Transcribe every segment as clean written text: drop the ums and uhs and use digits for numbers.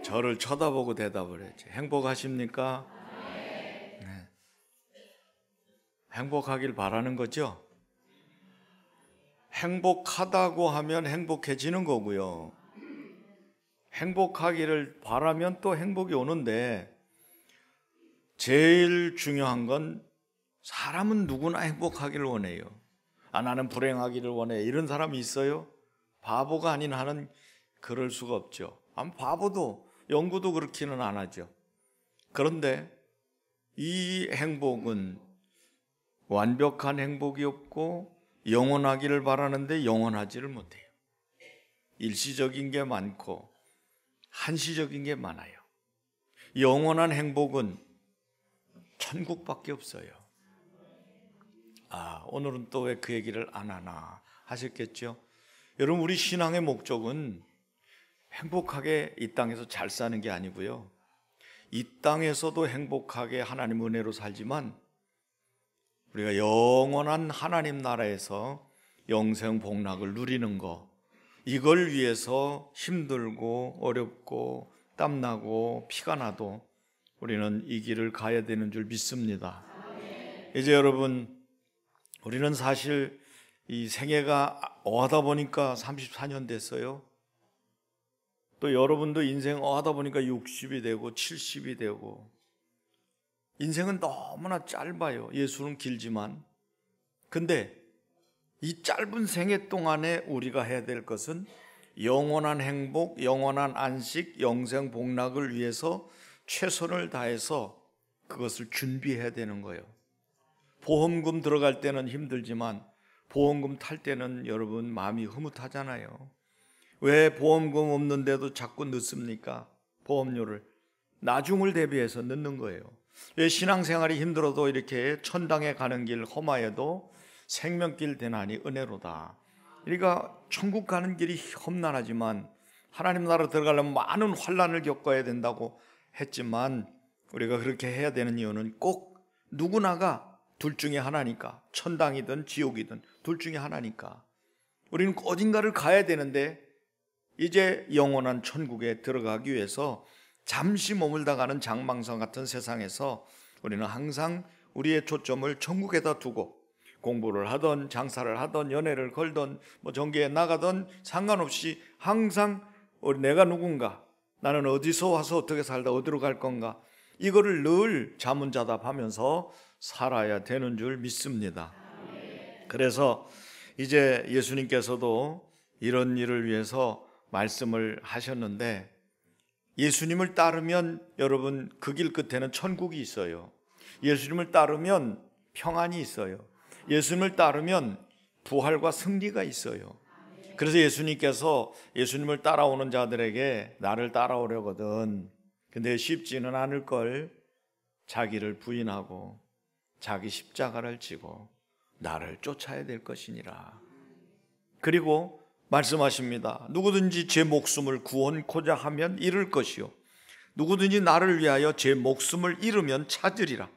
저를 쳐다보고 대답을 했지. 행복하십니까? 네. 행복하길 바라는 거죠. 행복하다고 하면 행복해지는 거고요. 행복하기를 바라면 또 행복이 오는데, 제일 중요한 건 사람은 누구나 행복하기를 원해요. 나는 불행하기를 원해. 이런 사람이 있어요? 바보가 아닌 한은 그럴 수가 없죠. 바보도, 연구도 그렇게는 안 하죠. 그런데 이 행복은 완벽한 행복이 없고 영원하기를 바라는데 영원하지를 못해요. 일시적인 게 많고 한시적인 게 많아요. 영원한 행복은 천국밖에 없어요. 오늘은 또 왜 그 얘기를 안 하나 하셨겠죠? 여러분, 우리 신앙의 목적은 행복하게 이 땅에서 잘 사는 게 아니고요, 이 땅에서도 행복하게 하나님 은혜로 살지만 우리가 영원한 하나님 나라에서 영생 복락을 누리는 거, 이걸 위해서 힘들고 어렵고 땀나고 피가 나도 우리는 이 길을 가야 되는 줄 믿습니다. 이제 여러분, 우리는 사실 이 생애가 어하다 보니까 34년 됐어요. 또 여러분도 인생 어하다 보니까 60이 되고 70이 되고, 인생은 너무나 짧아요. 예수는 길지만. 근데 이 짧은 생애 동안에 우리가 해야 될 것은 영원한 행복, 영원한 안식, 영생 복락을 위해서 최선을 다해서 그것을 준비해야 되는 거예요. 보험금 들어갈 때는 힘들지만 보험금 탈 때는 여러분 마음이 흐뭇하잖아요. 왜 보험금 없는데도 자꾸 넣습니까? 보험료를 나중을 대비해서 넣는 거예요. 왜 신앙생활이 힘들어도 이렇게 천당에 가는 길 험하여도 생명길 되나니 은혜로다. 그러니까 천국 가는 길이 험난하지만 하나님 나라 들어가려면 많은 환난을 겪어야 된다고 했지만, 우리가 그렇게 해야 되는 이유는 꼭 누구나가 둘 중에 하나니까, 천당이든 지옥이든 둘 중에 하나니까. 우리는 어딘가를 가야 되는데 이제 영원한 천국에 들어가기 위해서 잠시 머물다 가는 장망성 같은 세상에서 우리는 항상 우리의 초점을 천국에다 두고 공부를 하던 장사를 하던 연애를 걸던 전교에 나가던 상관없이 항상 내가 누군가, 나는 어디서 와서 어떻게 살다 어디로 갈 건가, 이거를 늘 자문자답하면서 살아야 되는 줄 믿습니다. 그래서 이제 예수님께서도 이런 일을 위해서 말씀을 하셨는데, 예수님을 따르면 여러분 그 길 끝에는 천국이 있어요. 예수님을 따르면 평안이 있어요. 예수님을 따르면 부활과 승리가 있어요. 그래서 예수님께서 예수님을 따라오는 자들에게 나를 따라오려거든, 근데 쉽지는 않을 걸, 자기를 부인하고 자기 십자가를 지고 나를 쫓아야 될 것이니라. 그리고 말씀하십니다. 누구든지 제 목숨을 구원코자 하면 잃을 것이요, 누구든지 나를 위하여 제 목숨을 잃으면 찾으리라.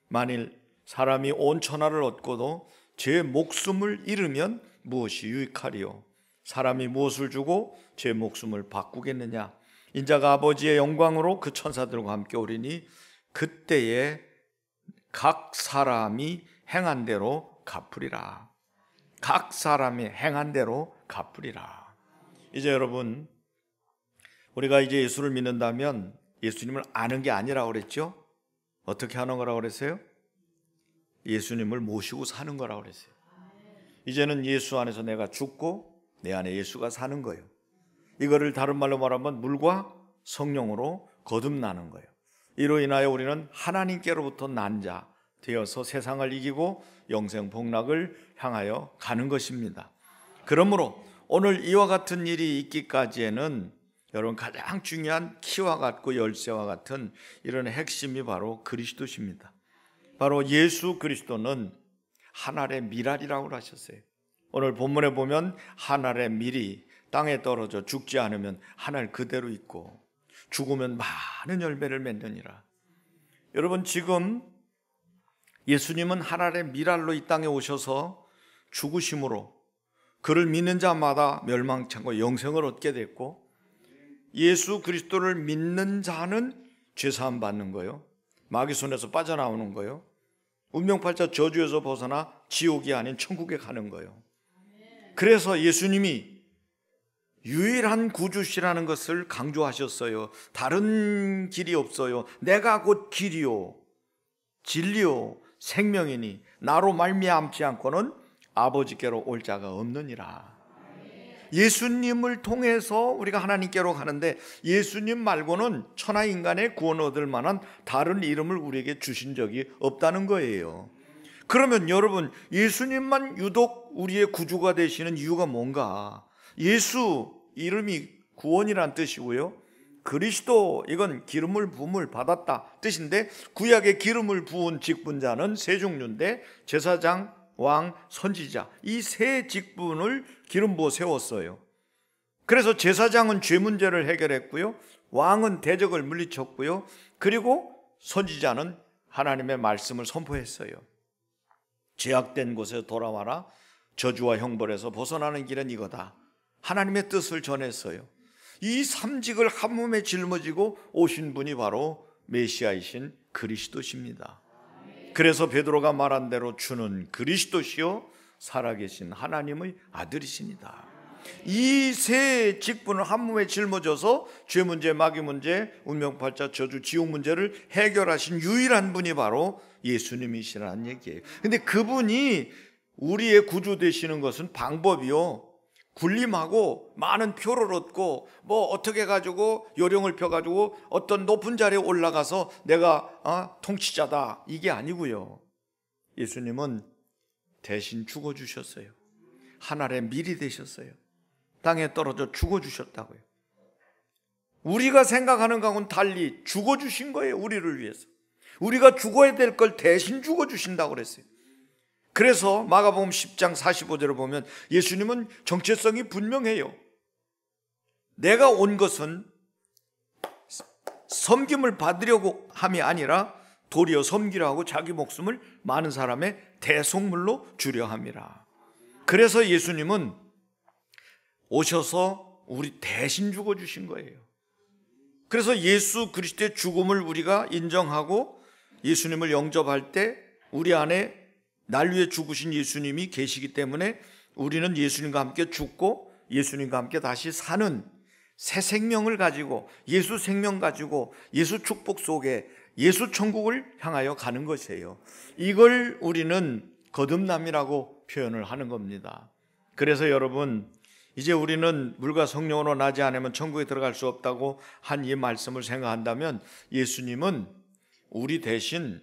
만일 사람이 온 천하를 얻고도 제 목숨을 잃으면 무엇이 유익하리요? 사람이 무엇을 주고 제 목숨을 바꾸겠느냐? 인자가 아버지의 영광으로 그 천사들과 함께 오리니 그때에 각 사람이 행한 대로 갚으리라. 각 사람이 행한 대로 갚으리라. 이제 여러분, 우리가 이제 예수를 믿는다면 예수님을 아는 게 아니라고 그랬죠? 어떻게 하는 거라고 그랬어요? 예수님을 모시고 사는 거라고 그랬어요. 이제는 예수 안에서 내가 죽고 내 안에 예수가 사는 거예요. 이거를 다른 말로 말하면 물과 성령으로 거듭나는 거예요. 이로 인하여 우리는 하나님께로부터 난 자 되어서 세상을 이기고 영생 복락을 향하여 가는 것입니다. 그러므로 오늘 이와 같은 일이 있기까지에는 여러분 가장 중요한 키와 같고 열쇠와 같은 이런 핵심이 바로 그리스도십니다. 바로 예수 그리스도는 하늘의 밀알이라고 하셨어요. 오늘 본문에 보면 하늘의 밀이 땅에 떨어져 죽지 않으면 하늘 그대로 있고 죽으면 많은 열매를 맺느니라. 여러분, 지금 예수님은 하늘의 밀알로 이 땅에 오셔서 죽으심으로 그를 믿는 자마다 멸망치 않고 영생을 얻게 됐고, 예수 그리스도를 믿는 자는 죄사함 받는 거예요. 마귀 손에서 빠져나오는 거예요. 운명팔자 저주에서 벗어나 지옥이 아닌 천국에 가는 거예요. 그래서 예수님이 유일한 구주시라는 것을 강조하셨어요. 다른 길이 없어요. 내가 곧 길이요 진리요 생명이니 나로 말미암지 않고는 아버지께로 올 자가 없느니라. 예수님을 통해서 우리가 하나님께로 가는데 예수님 말고는 천하 인간의 구원 얻을 만한 다른 이름을 우리에게 주신 적이 없다는 거예요. 그러면 여러분, 예수님만 유독 우리의 구주가 되시는 이유가 뭔가? 예수 이름이 구원이란 뜻이고요, 그리스도 이건 기름을 부음을 받았다 뜻인데, 구약의 기름을 부은 직분자는 세 종류인데 제사장, 왕, 선지자, 이 세 직분을 기름 부어 세웠어요. 그래서 제사장은 죄 문제를 해결했고요, 왕은 대적을 물리쳤고요, 그리고 선지자는 하나님의 말씀을 선포했어요. 죄악된 곳에 돌아와라, 저주와 형벌에서 벗어나는 길은 이거다, 하나님의 뜻을 전했어요. 이 삼직을 한 몸에 짊어지고 오신 분이 바로 메시아이신 그리스도십니다. 그래서 베드로가 말한 대로 주는 그리스도시요 살아계신 하나님의 아들이십니다. 이 세 직분을 한 몸에 짊어져서 죄 문제, 마귀 문제, 운명팔자, 저주, 지옥 문제를 해결하신 유일한 분이 바로 예수님이시라는 얘기예요. 근데 그분이 우리의 구주 되시는 것은 방법이요, 군림하고 많은 표를 얻고 뭐 어떻게 해가지고 요령을 펴가지고 어떤 높은 자리에 올라가서 내가 통치자다, 이게 아니고요. 예수님은 대신 죽어주셨어요. 하늘의 밀이 되셨어요. 땅에 떨어져 죽어주셨다고요. 우리가 생각하는 것과는 달리 죽어주신 거예요. 우리를 위해서. 우리가 죽어야 될 걸 대신 죽어주신다고 그랬어요. 그래서 마가복음 10장 45절을 보면 예수님은 정체성이 분명해요. 내가 온 것은 섬김을 받으려고 함이 아니라 도리어 섬기려 하고 자기 목숨을 많은 사람의 대속물로 주려 함이라. 그래서 예수님은 오셔서 우리 대신 죽어주신 거예요. 그래서 예수 그리스도의 죽음을 우리가 인정하고 예수님을 영접할 때 우리 안에 날 위해 죽으신 예수님이 계시기 때문에 우리는 예수님과 함께 죽고 예수님과 함께 다시 사는 새 생명을 가지고, 예수 생명 가지고 예수 축복 속에 예수 천국을 향하여 가는 것이에요. 이걸 우리는 거듭남이라고 표현을 하는 겁니다. 그래서 여러분, 이제 우리는 물과 성령으로 나지 않으면 천국에 들어갈 수 없다고 한 이 말씀을 생각한다면, 예수님은 우리 대신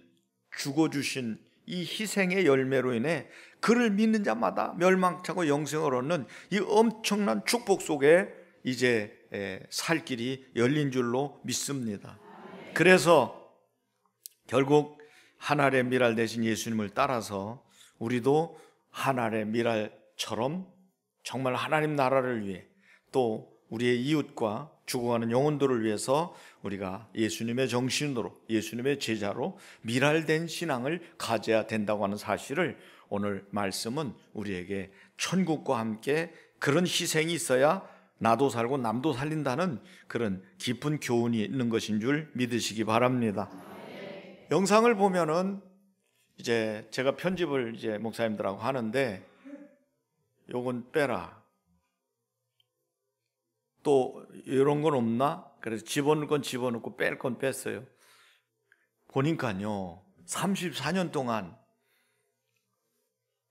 죽어주신 이 희생의 열매로 인해 그를 믿는 자마다 멸망차고 영생을 얻는 이 엄청난 축복 속에 이제 살 길이 열린 줄로 믿습니다. 그래서 결국 하늘의 미랄 되신 예수님을 따라서 우리도 하늘의 미랄처럼 정말 하나님 나라를 위해, 또 우리의 이웃과 죽어가는 영혼들을 위해서 우리가 예수님의 정신으로, 예수님의 제자로 미랄된 신앙을 가져야 된다고 하는 사실을 오늘 말씀은 우리에게 천국과 함께 그런 희생이 있어야 나도 살고 남도 살린다는 그런 깊은 교훈이 있는 것인 줄 믿으시기 바랍니다. 영상을 보면은 이제 제가 편집을 이제 목사님들하고 하는데, 요건 빼라, 또 이런 건 없나? 그래서 집어넣을 건 집어넣고 뺄 건 뺐어요. 보니까요, 34년 동안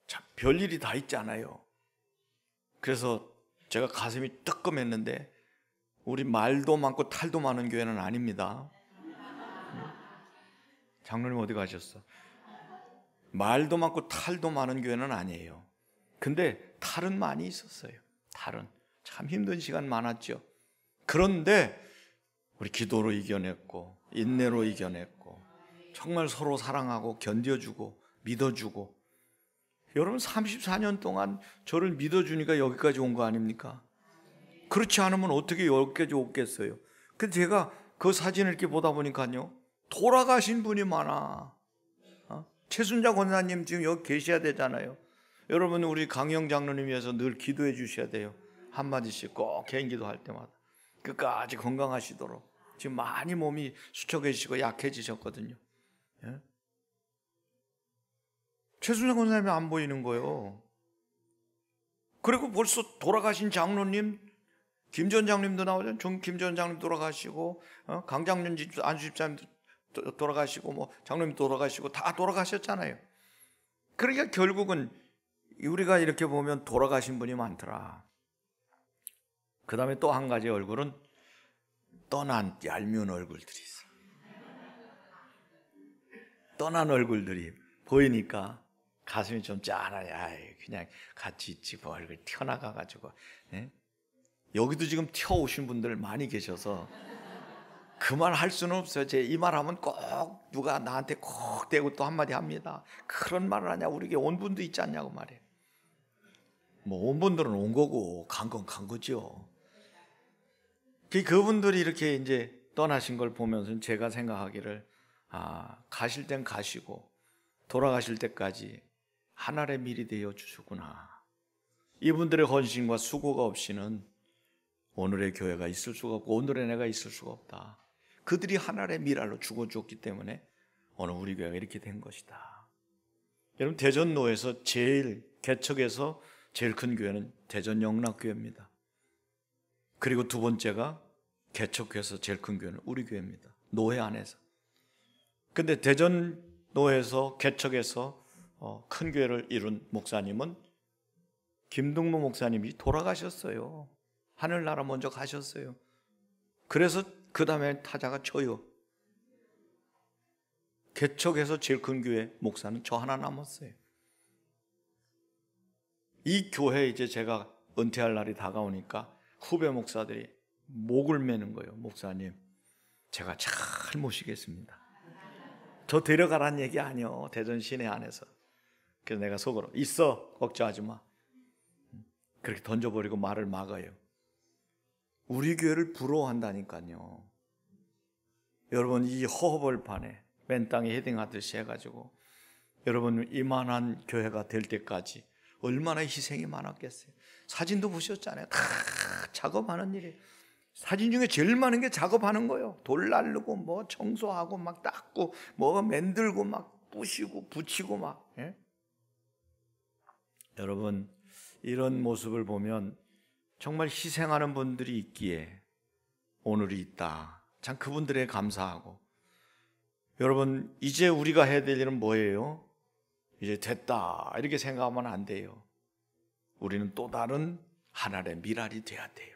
참 별일이 다 있잖아요. 그래서 제가 가슴이 뜨끔했는데, 우리 말도 많고 탈도 많은 교회는 아닙니다. 장로님 어디 가셨어? 말도 많고 탈도 많은 교회는 아니에요. 근데 탈은 많이 있었어요. 탈은 참 힘든 시간 많았죠. 그런데 우리 기도로 이겨냈고 인내로 이겨냈고 정말 서로 사랑하고 견뎌주고 믿어주고, 여러분 34년 동안 저를 믿어주니까 여기까지 온 거 아닙니까? 그렇지 않으면 어떻게 여기까지 오겠어요? 근데 제가 그 사진을 이렇게 보다 보니까요, 돌아가신 분이 많아. 최순자 권사님 지금 여기 계셔야 되잖아요. 여러분, 우리 강영 장로님 위해서 늘 기도해 주셔야 돼요. 한마디씩 꼭 개인기도 할 때마다. 끝까지 건강하시도록. 지금 많이 몸이 수척해지시고 약해지셨거든요. 예? 최순영 권사님이 안 보이는 거예요. 그리고 벌써 돌아가신 장로님, 김 전 장님도 나오죠. 김 전 장님 돌아가시고, 강장년 안수 집사님 돌아가시고, 뭐 장로님 돌아가시고 다 돌아가셨잖아요. 그러니까 결국은 우리가 이렇게 보면 돌아가신 분이 많더라. 그 다음에 또 한 가지 얼굴은 떠난 얄미운 얼굴들이 있어요. 떠난 얼굴들이 보이니까 가슴이 좀 짠하냐. 그냥 같이 있지 뭐 얼굴 튀어나가가지고. 예? 여기도 지금 튀어오신 분들 많이 계셔서 그 말 할 수는 없어요. 제 이 말 하면 꼭 누가 나한테 꼭 대고 또 한마디 합니다. 그런 말을 하냐, 우리 온 분도 있지 않냐고 말이에요. 뭐 온 분들은 온 거고 간 건 간 거죠. 그분들이 이렇게 이제 떠나신 걸 보면서 제가 생각하기를, 가실 땐 가시고 돌아가실 때까지 하늘의 밀이 되어 주시구나. 이분들의 헌신과 수고가 없이는 오늘의 교회가 있을 수가 없고 오늘의 내가 있을 수가 없다. 그들이 하늘의 밀알로 죽어주었기 때문에 오늘 우리 교회가 이렇게 된 것이다. 여러분, 대전노에서 제일 개척에서 제일 큰 교회는 대전 영락교회입니다. 그리고 두 번째가 개척해서 제일 큰 교회는 우리 교회입니다. 노회 안에서. 근데 대전 노회에서 개척해서 큰 교회를 이룬 목사님은 김동무 목사님이 돌아가셨어요. 하늘나라 먼저 가셨어요. 그래서 그 다음에 타자가 저요. 개척해서 제일 큰 교회 목사는 저 하나 남았어요. 이 교회 이제 제가 은퇴할 날이 다가오니까 후배 목사들이 목을 매는 거예요. 목사님, 제가 잘 모시겠습니다. 저 데려가라는 얘기 아니요. 대전 시내 안에서. 그래서 내가 속으로 있어, 걱정하지 마. 그렇게 던져버리고 말을 막아요. 우리 교회를 부러워한다니까요. 여러분, 이 허허벌판에 맨 땅에 헤딩하듯이 해가지고 여러분 이만한 교회가 될 때까지 얼마나 희생이 많았겠어요. 사진도 보셨잖아요. 다 작업하는 일이에요. 사진 중에 제일 많은 게 작업하는 거예요. 돌 날르고 뭐 청소하고 막 닦고 뭐 만들고 막 부시고 붙이고 막. 예? 여러분, 이런 모습을 보면 정말 희생하는 분들이 있기에 오늘이 있다. 참 그분들에 감사하고. 여러분, 이제 우리가 해야 될 일은 뭐예요? 이제 됐다 이렇게 생각하면 안 돼요. 우리는 또 다른 하늘의 밀알이 돼야 돼요.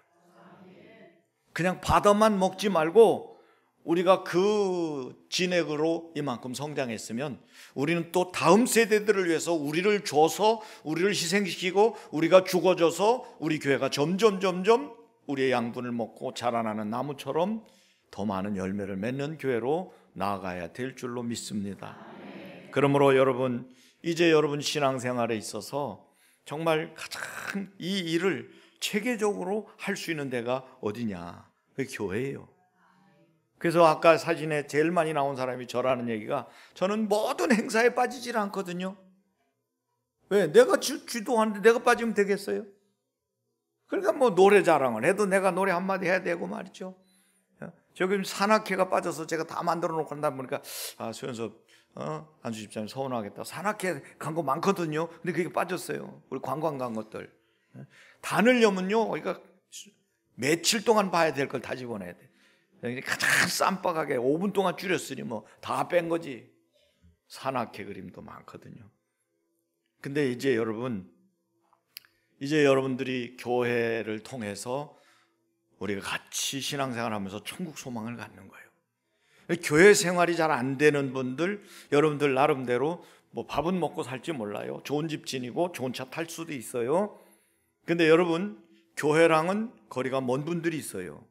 그냥 받아만 먹지 말고 우리가 그 진액으로 이만큼 성장했으면 우리는 또 다음 세대들을 위해서 우리를 줘서 우리를 희생시키고 우리가 죽어져서 우리 교회가 점점 우리의 양분을 먹고 자라나는 나무처럼 더 많은 열매를 맺는 교회로 나아가야 될 줄로 믿습니다. 그러므로 여러분, 이제 여러분 신앙생활에 있어서 정말 가장 이 일을 체계적으로 할 수 있는 데가 어디냐? 그 교회예요. 그래서 아까 사진에 제일 많이 나온 사람이 저라는 얘기가, 저는 모든 행사에 빠지질 않거든요. 왜? 내가 주도하는데 내가 빠지면 되겠어요? 그러니까 뭐 노래 자랑을 해도 내가 노래 한마디 해야 되고 말이죠. 저기 산악회가 빠져서 제가 다 만들어 놓고 한다 보니까 수연섭 안수 집사님 서운하겠다. 산악회 간 거 많거든요. 근데 그게 빠졌어요. 우리 관광 간 것들 다 넣으려면요, 그러니까 며칠 동안 봐야 될 걸 다 집어내야 돼. 가장 쌈박하게 5분 동안 줄였으니 뭐 다 뺀 거지. 산악회 그림도 많거든요. 근데 이제 여러분들이 교회를 통해서 우리가 같이 신앙생활하면서 천국 소망을 갖는 거예요. 교회 생활이 잘 안 되는 분들, 여러분들 나름대로 뭐 밥은 먹고 살지 몰라요. 좋은 집 지니고 좋은 차 탈 수도 있어요. 근데 여러분, 교회랑은 거리가 먼 분들이 있어요.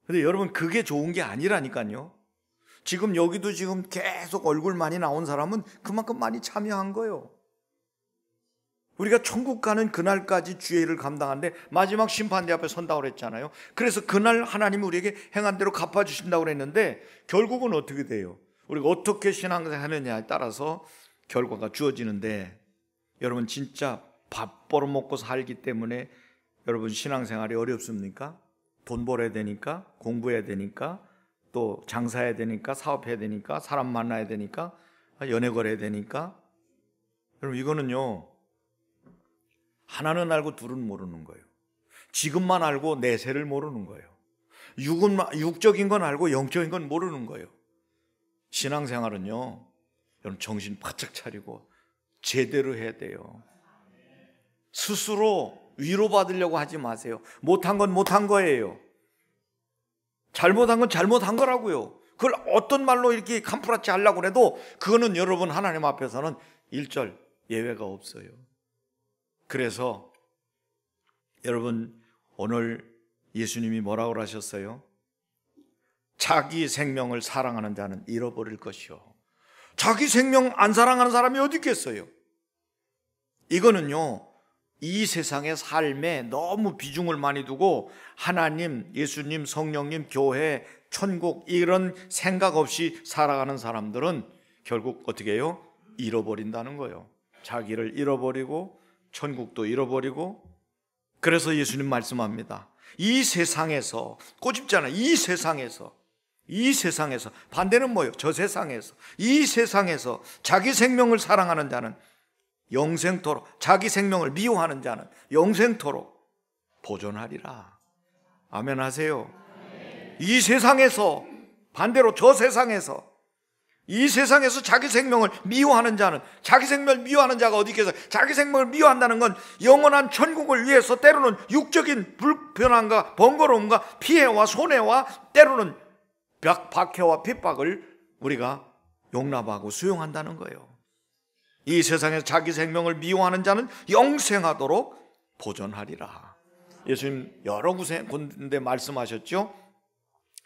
근데 여러분, 그게 좋은 게 아니라니까요. 지금 여기도 지금 계속 얼굴 많이 나온 사람은 그만큼 많이 참여한 거예요. 우리가 천국 가는 그날까지 주의 일을 감당하는데 마지막 심판대 앞에 선다고 그랬잖아요. 그래서 그날 하나님이 우리에게 행한 대로 갚아주신다고 그랬는데 결국은 어떻게 돼요? 우리가 어떻게 신앙생활 하느냐에 따라서 결과가 주어지는데, 여러분 진짜 밥 벌어먹고 살기 때문에 여러분 신앙생활이 어렵습니까? 돈 벌어야 되니까, 공부해야 되니까, 또 장사해야 되니까, 사업해야 되니까, 사람 만나야 되니까, 연애 걸어야 되니까. 여러분, 이거는요, 하나는 알고 둘은 모르는 거예요. 지금만 알고 내세를 모르는 거예요. 육적인 건 알고 영적인 건 모르는 거예요. 신앙생활은요, 여러분 정신 바짝 차리고 제대로 해야 돼요. 스스로 위로받으려고 하지 마세요. 못한 건 못한 거예요. 잘못한 건 잘못한 거라고요. 그걸 어떤 말로 이렇게 간푸라치 하려고 해도 그거는 여러분 하나님 앞에서는 일절 예외가 없어요. 그래서 여러분 오늘 예수님이 뭐라고 하셨어요? 자기 생명을 사랑하는 자는 잃어버릴 것이요. 자기 생명 안 사랑하는 사람이 어디 있겠어요? 이거는요, 이 세상의 삶에 너무 비중을 많이 두고 하나님, 예수님, 성령님, 교회, 천국 이런 생각 없이 살아가는 사람들은 결국 어떻게 해요? 잃어버린다는 거예요. 자기를 잃어버리고 천국도 잃어버리고. 그래서 예수님 말씀합니다. 이 세상에서, 꼬집잖아요. 이 세상에서 반대는 뭐예요? 저 세상에서, 이 세상에서 자기 생명을 사랑하는 자는 영생토록, 자기 생명을 미워하는 자는 영생토록 보존하리라. 아멘 하세요. 이 세상에서, 반대로 저 세상에서, 이 세상에서 자기 생명을 미워하는 자는, 자기 생명을 미워하는 자가 어디 있겠어요? 자기 생명을 미워한다는 건 영원한 천국을 위해서 때로는 육적인 불편함과 번거로움과 피해와 손해와 때로는 박해와 핍박을 우리가 용납하고 수용한다는 거예요. 이 세상에서 자기 생명을 미워하는 자는 영생하도록 보존하리라. 예수님 여러 군데 말씀하셨죠?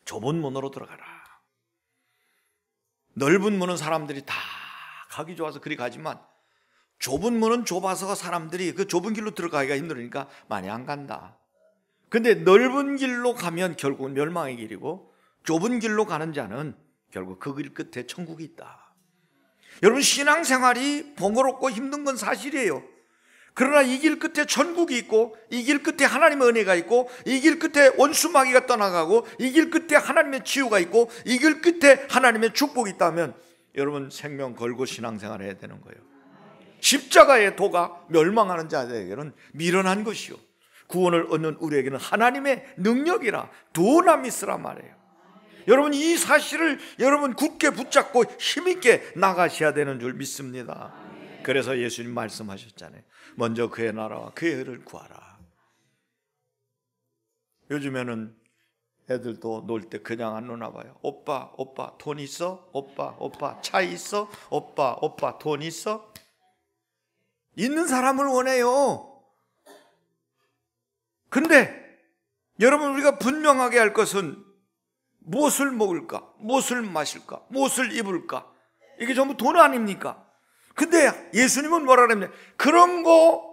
좁은 문으로 들어가라. 넓은 문은 사람들이 다 가기 좋아서 그리 가지만 좁은 문은 좁아서 사람들이 그 좁은 길로 들어가기가 힘들으니까 많이 안 간다. 근데 넓은 길로 가면 결국은 멸망의 길이고 좁은 길로 가는 자는 결국 그 길 끝에 천국이 있다. 여러분, 신앙생활이 번거롭고 힘든 건 사실이에요. 그러나 이 길 끝에 천국이 있고, 이 길 끝에 하나님의 은혜가 있고, 이 길 끝에 원수마귀가 떠나가고, 이 길 끝에 하나님의 치유가 있고, 이 길 끝에 하나님의 축복이 있다면 여러분 생명 걸고 신앙생활을 해야 되는 거예요. 십자가의 도가 멸망하는 자들에게는 미련한 것이요, 구원을 얻는 우리에게는 하나님의 능력이라 두나미스란 말이에요. 여러분, 이 사실을 여러분 굳게 붙잡고 힘있게 나가셔야 되는 줄 믿습니다. 그래서 예수님 말씀하셨잖아요. 먼저 그의 나라와 그의 의를 구하라. 요즘에는 애들도 놀 때 그냥 안 노나 봐요. 오빠 돈 있어? 오빠 차 있어? 오빠 돈 있어? 있는 사람을 원해요. 근데 여러분, 우리가 분명하게 할 것은 무엇을 먹을까? 무엇을 마실까? 무엇을 입을까? 이게 전부 돈 아닙니까? 근데 예수님은 뭐라 그랬냐? 그런 거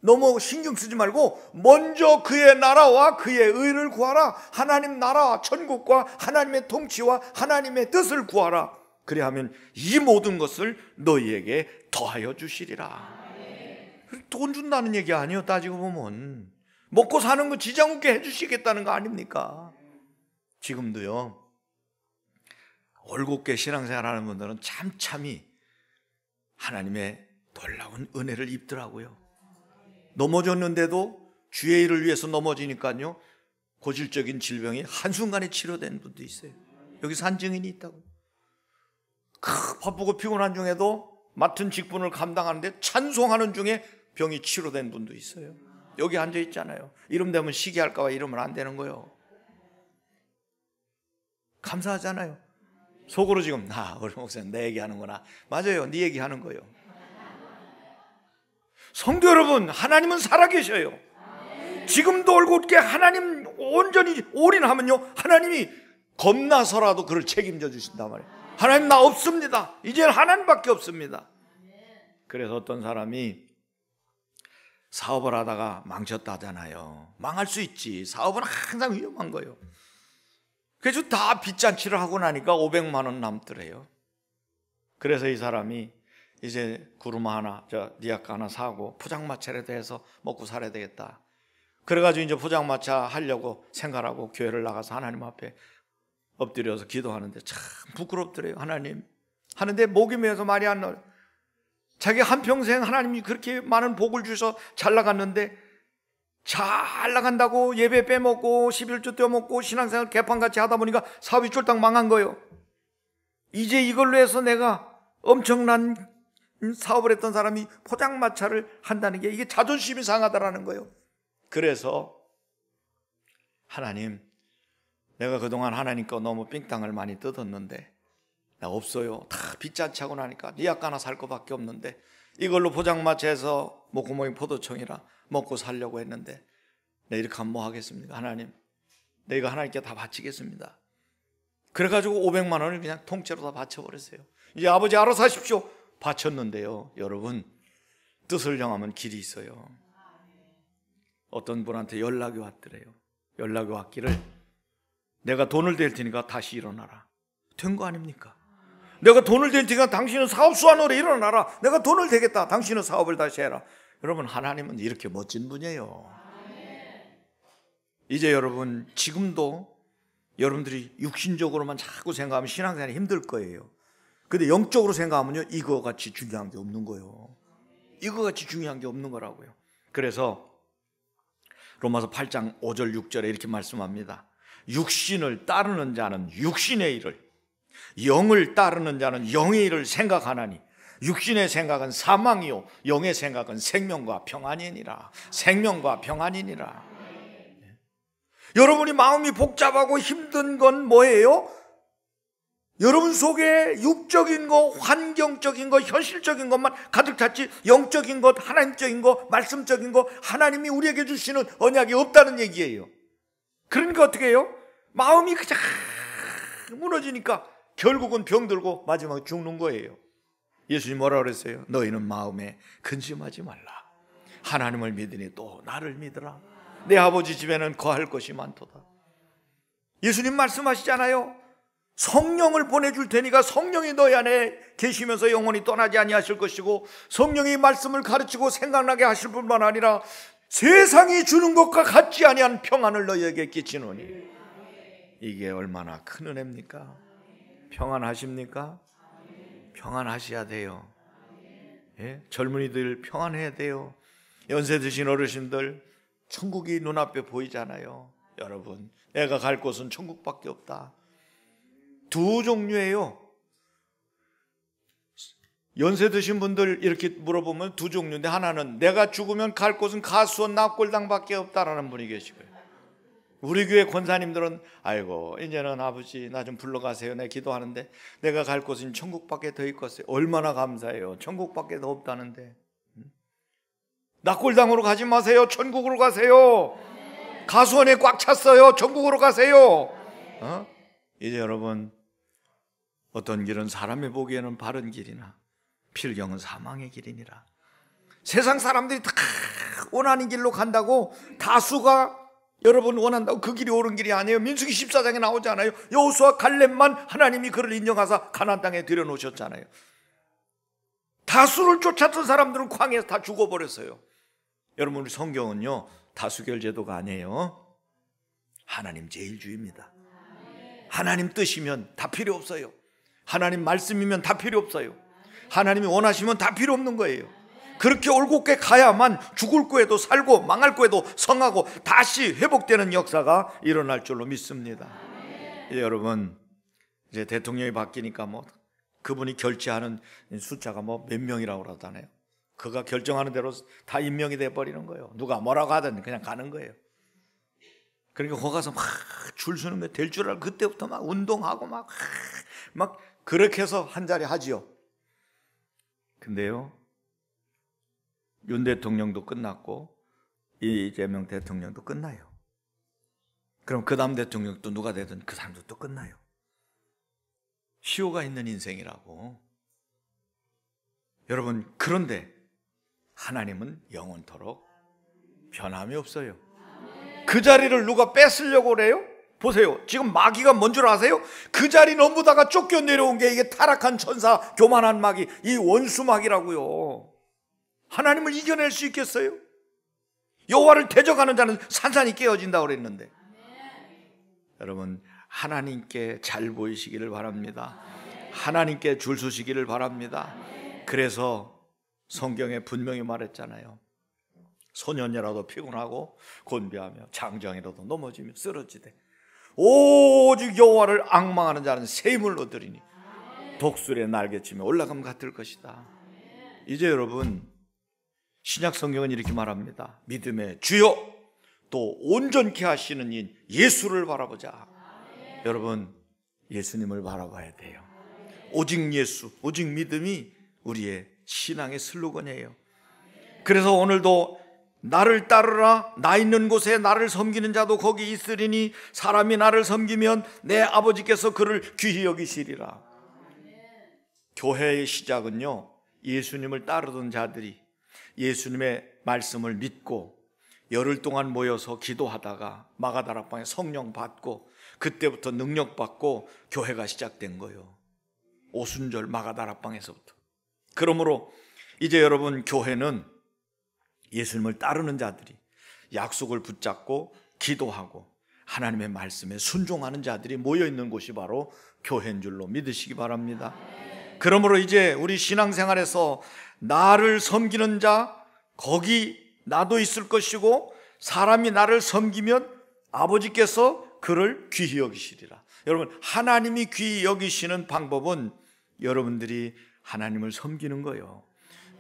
너무 신경 쓰지 말고 먼저 그의 나라와 그의 의를 구하라. 하나님 나라와 천국과 하나님의 통치와 하나님의 뜻을 구하라. 그래 하면 이 모든 것을 너희에게 더하여 주시리라. 돈 준다는 얘기 아니에요. 따지고 보면 먹고 사는 거 지장 없게 해주시겠다는 거 아닙니까? 지금도요, 올곧게 신앙생활하는 분들은 참참히 하나님의 놀라운 은혜를 입더라고요. 넘어졌는데도 주의 일을 위해서 넘어지니까요, 고질적인 질병이 한순간에 치료된 분도 있어요. 여기 산 증인이 있다고. 바쁘고 피곤한 중에도 맡은 직분을 감당하는데 찬송하는 중에 병이 치료된 분도 있어요. 여기 앉아 있잖아요. 이름 되면 시기할까 봐 이러면 안 되는 거예요. 감사하잖아요. 속으로 지금 우리 목사님 내 얘기하는구나. 맞아요, 네 얘기하는 거예요. 성도 여러분, 하나님은 살아계셔요. 지금도 올곧게 하나님 온전히 올인하면요, 하나님이 겁나서라도 그를 책임져 주신단 말이에요. 하나님 나 없습니다. 이제는 하나님밖에 없습니다. 그래서 어떤 사람이 사업을 하다가 망쳤다 하잖아요. 망할 수 있지. 사업은 항상 위험한 거예요. 그래서 다 빚잔치를 하고 나니까 500만 원 남더래요. 그래서 이 사람이 이제 구루마 하나, 니아까 하나 사고 포장마차라도 해서 먹고 살아야 되겠다. 그래가지고 이제 포장마차 하려고 생각하고 교회를 나가서 하나님 앞에 엎드려서 기도하는데 참 부끄럽더래요. 하나님 하는데 목이 메어서 말이 안 나와요. 자기 한평생 하나님이 그렇게 많은 복을 주셔서 잘 나갔는데 잘 나간다고 예배 빼먹고 11조 떼어먹고 신앙생활 개판같이 하다 보니까 사업이 쫄딱 망한 거예요. 이제 이걸로 해서 내가 엄청난 사업을 했던 사람이 포장마차를 한다는 게 이게 자존심이 상하다라는 거예요. 그래서 하나님, 내가 그동안 하나님 거 너무 삥땅을 많이 뜯었는데 나 없어요. 다 빚잔치 하고 나니까 니약 하나 살 거밖에 없는데 이걸로 포장마차에서 목구멍이 포도청이라 먹고 살려고 했는데 내 이렇게 하면 뭐 하겠습니까? 하나님, 내가 하나님께 다 바치겠습니다. 그래가지고 500만 원을 그냥 통째로 다 바쳐버렸어요. 이제 아버지 알아서 하십시오. 바쳤는데요, 여러분, 뜻을 정하면 길이 있어요. 어떤 분한테 연락이 왔더래요. 연락이 왔기를 내가 돈을 댈 테니까 다시 일어나라. 된 거 아닙니까? 내가 돈을 댈 테니까 당신은 사업 수완으로 일어나라. 내가 돈을 대겠다. 당신은 사업을 다시 해라. 여러분, 하나님은 이렇게 멋진 분이에요. 이제 여러분, 지금도 여러분들이 육신적으로만 자꾸 생각하면 신앙생활이 힘들 거예요. 근데 영적으로 생각하면요, 이거 같이 중요한 게 없는 거예요. 이거 같이 중요한 게 없는 거라고요. 그래서 로마서 8장 5절 6절에 이렇게 말씀합니다. 육신을 따르는 자는 육신의 일을, 영을 따르는 자는 영의 일을 생각하나니 육신의 생각은 사망이요 영의 생각은 생명과 평안이니라. 생명과 평안이니라. 여러분이 마음이 복잡하고 힘든 건 뭐예요? 여러분 속에 육적인 거, 환경적인 거, 현실적인 것만 가득 찼지 영적인 것, 하나님적인 거, 말씀적인 거, 하나님이 우리에게 주시는 언약이 없다는 얘기예요. 그러니까 어떻게 해요? 마음이 그냥 무너지니까 결국은 병들고 마지막에 죽는 거예요. 예수님 뭐라 그랬어요? 너희는 마음에 근심하지 말라. 하나님을 믿으니 또 나를 믿으라. 내 아버지 집에는 거할 것이 많도다. 예수님 말씀하시잖아요. 성령을 보내줄 테니까 성령이 너희 안에 계시면서 영원히 떠나지 아니하실 것이고 성령이 말씀을 가르치고 생각나게 하실 뿐만 아니라 세상이 주는 것과 같지 아니한 평안을 너희에게 끼치노니. 이게 얼마나 큰 은혜입니까? 평안하십니까? 평안하셔야 돼요. 예? 젊은이들 평안해야 돼요. 연세 드신 어르신들 천국이 눈앞에 보이잖아요. 여러분, 내가 갈 곳은 천국밖에 없다. 두 종류예요. 연세 드신 분들 이렇게 물어보면 두 종류인데, 하나는 내가 죽으면 갈 곳은 가수원 납골당밖에 없다라는 분이 계시고요. 우리 교회 권사님들은 아이고 이제는 아버지 나 좀 불러가세요. 내가 기도하는데 내가 갈 곳은 천국밖에 더 있겠어요. 얼마나 감사해요. 천국밖에 더 없다는데. 납골당으로 가지 마세요. 천국으로 가세요. 가수원에 꽉 찼어요. 천국으로 가세요. 이제 여러분, 어떤 길은 사람이 보기에는 바른 길이나 필경은 사망의 길이니라. 세상 사람들이 다 원하는 길로 간다고 다수가 여러분 원한다고 그 길이 옳은 길이 아니에요. 민수기 14장에 나오잖아요. 여호수아 갈렙만 하나님이 그를 인정하사 가나안 땅에 들여놓으셨잖아요. 다수를 쫓았던 사람들은 광야에서 다 죽어버렸어요. 여러분, 우리 성경은요 다수결 제도가 아니에요. 하나님 제일주의입니다. 하나님 뜻이면 다 필요 없어요. 하나님 말씀이면 다 필요 없어요. 하나님이 원하시면 다 필요 없는 거예요. 그렇게 올곧게 가야만 죽을 거에도 살고 망할 거에도 성하고 다시 회복되는 역사가 일어날 줄로 믿습니다. 이제 여러분, 이제 대통령이 바뀌니까 뭐 그분이 결제하는 숫자가 뭐 몇 명이라고 그러잖아요. 그가 결정하는 대로 다 임명이 돼버리는 거예요. 누가 뭐라고 하든 그냥 가는 거예요. 그러니까 거기 가서 막 줄 서는 거 될 줄 알고 그때부터 막 운동하고 막 그렇게 해서 한 자리 하지요. 근데요, 윤 대통령도 끝났고 이재명 대통령도 끝나요. 그럼 그 다음 대통령 또 누가 되든 그 사람도 또 끝나요. 시효가 있는 인생이라고. 여러분, 그런데 하나님은 영원토록 변함이 없어요. 그 자리를 누가 뺏으려고 그래요? 보세요. 지금 마귀가 뭔 줄 아세요? 그 자리 넘보다가 쫓겨 내려온 게 이게 타락한 천사, 교만한 마귀, 이 원수 마귀라고요. 하나님을 이겨낼 수 있겠어요? 여호와를 대적하는 자는 산산이 깨어진다고 그랬는데, 여러분 하나님께 잘 보이시기를 바랍니다. 하나님께 줄 서시기를 바랍니다. 그래서 성경에 분명히 말했잖아요. 소년이라도 피곤하고 곤비하며 장정이라도 넘어지며 쓰러지되 오직 여호와를 앙망하는 자는 새 힘을 얻으리니 독수리의 날개치며 올라감 같을 것이다. 이제 여러분 신약 성경은 이렇게 말합니다. 믿음의 주요 또 온전케 하시는 인 예수를 바라보자. 여러분 예수님을 바라봐야 돼요. 오직 예수, 오직 믿음이 우리의 신앙의 슬로건이에요. 그래서 오늘도 나를 따르라, 나 있는 곳에 나를 섬기는 자도 거기 있으리니 사람이 나를 섬기면 내 아버지께서 그를 귀히 여기시리라. 교회의 시작은요, 예수님을 따르던 자들이 예수님의 말씀을 믿고 열흘 동안 모여서 기도하다가 마가다락방에 성령 받고 그때부터 능력 받고 교회가 시작된 거예요. 오순절 마가다락방에서부터. 그러므로 이제 여러분 교회는 예수님을 따르는 자들이 약속을 붙잡고 기도하고 하나님의 말씀에 순종하는 자들이 모여있는 곳이 바로 교회인 줄로 믿으시기 바랍니다. 그러므로 이제 우리 신앙생활에서 나를 섬기는 자 거기 나도 있을 것이고 사람이 나를 섬기면 아버지께서 그를 귀히 여기시리라. 여러분 하나님이 귀히 여기시는 방법은 여러분들이 하나님을 섬기는 거예요.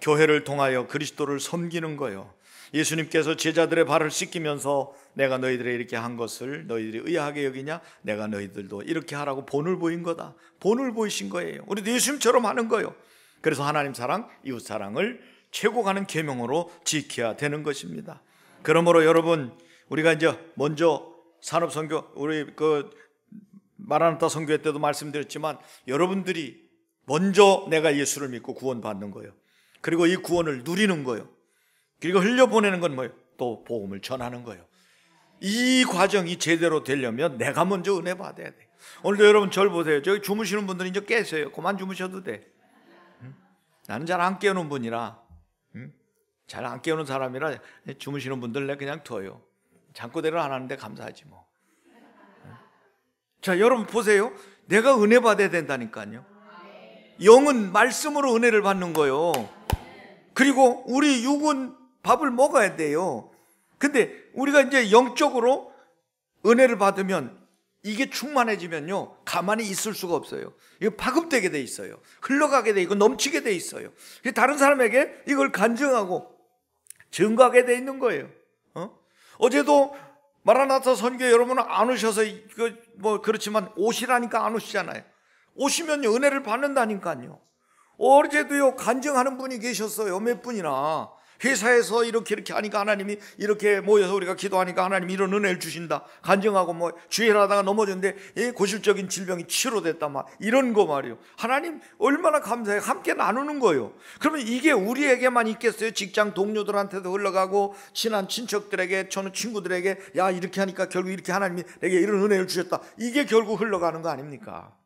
교회를 통하여 그리스도를 섬기는 거예요. 예수님께서 제자들의 발을 씻기면서 내가 너희들의 이렇게 한 것을 너희들이 의아하게 여기냐? 내가 너희들도 이렇게 하라고 본을 보인 거다. 본을 보이신 거예요. 우리도 예수님처럼 하는 거예요. 그래서 하나님 사랑, 이웃 사랑을 최고 가는 계명으로 지켜야 되는 것입니다. 그러므로 여러분 우리가 이제 먼저 산업선교 우리 마라나타 선교회 때도 말씀드렸지만 여러분들이 먼저 내가 예수를 믿고 구원받는 거예요. 그리고 이 구원을 누리는 거예요. 그리고 흘려보내는 건 뭐예요? 또 복음을 전하는 거예요. 이 과정이 제대로 되려면 내가 먼저 은혜 받아야 돼. 오늘도 여러분 절 보세요. 저기 주무시는 분들은 이제 깨세요. 그만 주무셔도 돼. 나는 잘 안 깨우는 분이라, 잘 안 깨우는 사람이라 주무시는 분들 내가 그냥 둬요. 잠꼬대를 안 하는데 감사하지 뭐. 자, 여러분 보세요. 내가 은혜 받아야 된다니까요. 영은 말씀으로 은혜를 받는 거예요. 그리고 우리 육은 밥을 먹어야 돼요. 근데 우리가 이제 영적으로 은혜를 받으면 이게 충만해지면요 가만히 있을 수가 없어요. 이거 파급되게 돼 있어요. 흘러가게 돼 있고 넘치게 돼 있어요. 다른 사람에게 이걸 간증하고 증거하게 돼 있는 거예요. 어제도 마라나타 선교 여러분은 안 오셔서 뭐 그렇지만 오시라니까 안 오시잖아요. 오시면요 은혜를 받는다니까요. 어제도요 간증하는 분이 계셨어요. 몇 분이나 회사에서 이렇게 하니까 하나님이 이렇게 모여서 우리가 기도하니까 하나님이 이런 은혜를 주신다. 간증하고 뭐 주의를 하다가 넘어졌는데 고질적인 질병이 치료됐다 막 이런 거 말이에요. 하나님 얼마나 감사해요. 함께 나누는 거예요. 그러면 이게 우리에게만 있겠어요? 직장 동료들한테도 흘러가고 친한 친척들에게 저는 친구들에게 야 이렇게 하니까 결국 이렇게 하나님이 내게 이런 은혜를 주셨다. 이게 결국 흘러가는 거 아닙니까?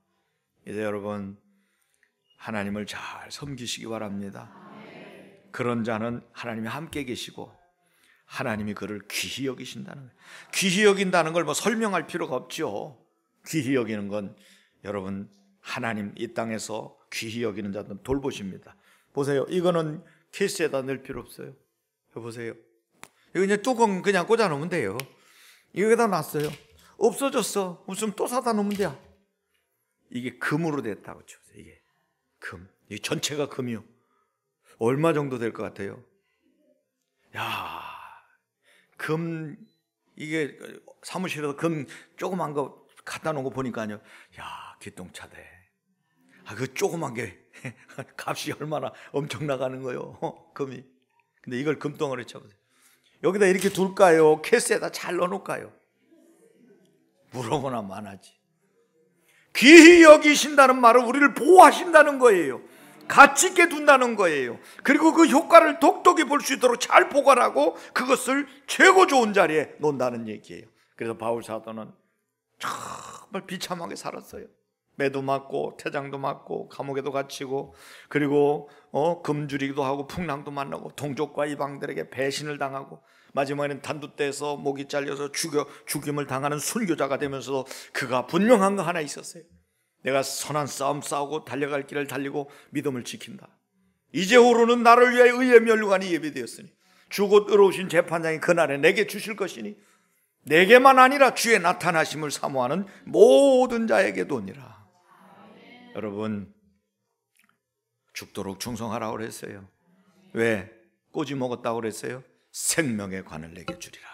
이제 여러분 하나님을 잘 섬기시기 바랍니다. 그런 자는 하나님이 함께 계시고 하나님이 그를 귀히 여기신다는 거예요. 귀히 여긴다는 걸 뭐 설명할 필요가 없죠. 귀히 여기는 건 여러분 하나님 이 땅에서 귀히 여기는 자들은 돌보십니다. 보세요. 이거는 케이스에다 넣을 필요 없어요. 보세요. 이거 그냥 뚜껑 그냥 꽂아 놓으면 돼요. 여기다 놨어요. 없어졌어. 없으면 또 사다 놓으면 돼요. 이게 금으로 됐다고 쳐보세요. 이게 금. 이 전체가 금이요. 얼마 정도 될 것 같아요? 야, 금 이게 사무실에서 금 조그만 거 갖다 놓은 거 보니까요. 야, 기똥차대. 그 조그만 게 값이 얼마나 엄청 나가는 거예요. 금이. 근데 이걸 금덩어리 쳐보세요. 여기다 이렇게 둘까요? 케이스에다 잘 넣어놓을까요? 물어보나 만하지. 귀히 여기신다는 말은 우리를 보호하신다는 거예요. 가치 있게 둔다는 거예요. 그리고 그 효과를 똑똑히 볼 수 있도록 잘 보관하고 그것을 최고 좋은 자리에 놓는다는 얘기예요. 그래서 바울 사도는 정말 비참하게 살았어요. 매도 맞고 태장도 맞고 감옥에도 갇히고 그리고 금주리기도 하고 풍랑도 만나고 동족과 이방들에게 배신을 당하고 마지막에는 단두대에서 목이 잘려서 죽임을 당하는 순교자가 되면서도 그가 분명한 거 하나 있었어요. 내가 선한 싸움 싸우고 달려갈 길을 달리고 믿음을 지킨다. 이제후로는 나를 위하여 의의 면류관이 예비되었으니 주 곧 의로우신 재판장이 그날에 내게 주실 것이니 내게만 아니라 주의 나타나심을 사모하는 모든 자에게도니라. 여러분, 죽도록 충성하라고 그랬어요. 왜? 꼬지 먹었다고 그랬어요? 생명의 관을 내게 주리라.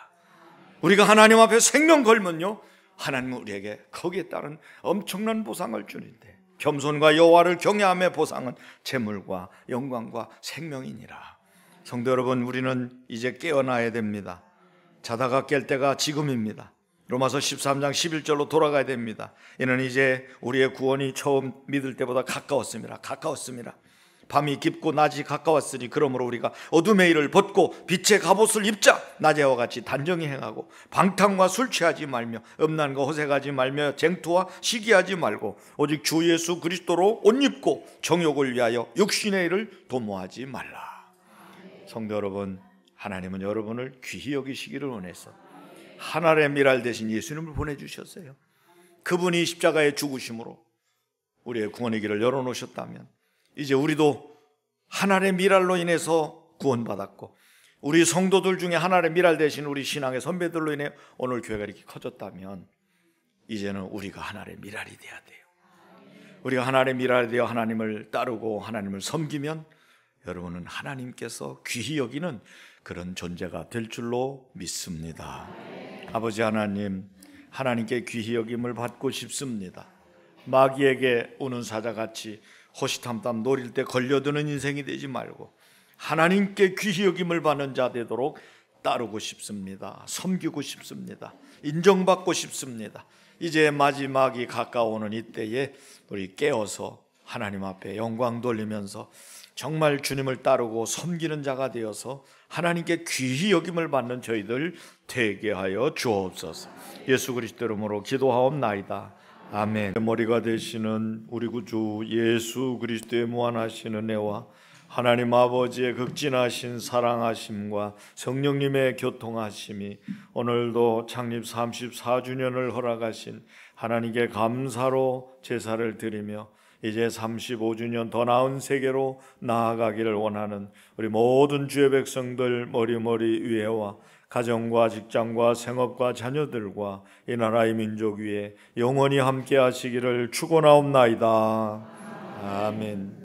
우리가 하나님 앞에 생명 걸면요, 하나님은 우리에게 거기에 따른 엄청난 보상을 주는데, 겸손과 여호와를 경외함의 보상은 재물과 영광과 생명이니라. 성도 여러분, 우리는 이제 깨어나야 됩니다. 자다가 깰 때가 지금입니다. 로마서 13장 11절로 돌아가야 됩니다. 이는 이제 우리의 구원이 처음 믿을 때보다 가까웠습니다. 밤이 깊고 낮이 가까웠으니 그러므로 우리가 어둠의 일을 벗고 빛의 갑옷을 입자. 낮에와 같이 단정히 행하고 방탕과 술 취하지 말며 음란과 호색하지 말며 쟁투와 시기하지 말고 오직 주 예수 그리스도로 옷 입고 정욕을 위하여 육신의 일을 도모하지 말라. 성도 여러분, 하나님은 여러분을 귀히 여기시기를 원해서 하늘의 미랄 대신 예수님을 보내주셨어요. 그분이 십자가의 죽으심으로 우리의 구원의 길을 열어놓으셨다면 이제 우리도 하늘의 미랄로 인해서 구원받았고, 우리 성도들 중에 하늘의 미랄 대신 우리 신앙의 선배들로 인해 오늘 교회가 이렇게 커졌다면 이제는 우리가 하늘의 미랄이 돼야 돼요. 우리가 하늘의 미랄이 되어 하나님을 따르고 하나님을 섬기면 여러분은 하나님께서 귀히 여기는 그런 존재가 될 줄로 믿습니다. 아버지 하나님, 하나님께 귀히 여김을 받고 싶습니다. 마귀에게 우는 사자같이 호시탐탐 노릴 때 걸려드는 인생이 되지 말고 하나님께 귀히 여김을 받는 자 되도록 따르고 싶습니다. 섬기고 싶습니다. 인정받고 싶습니다. 이제 마지막이 가까워오는 이때에 우리 깨어서 하나님 앞에 영광 돌리면서 정말 주님을 따르고 섬기는 자가 되어서 하나님께 귀히 여김을 받는 저희들 되게 하여 주옵소서. 예수 그리스도 이름으로 기도하옵나이다. 아멘. 머리가 되시는 우리 구주 예수 그리스도의 무한하신 은혜와 하나님 아버지의 극진하신 사랑하심과 성령님의 교통하심이 오늘도 창립 34주년을 허락하신 하나님께 감사로 제사를 드리며 이제 35주년 더 나은 세계로 나아가기를 원하는 우리 모든 주의 백성들 머리머리 위에와 가정과 직장과 생업과 자녀들과 이 나라의 민족 위에 영원히 함께 하시기를 축원하옵나이다. 아멘.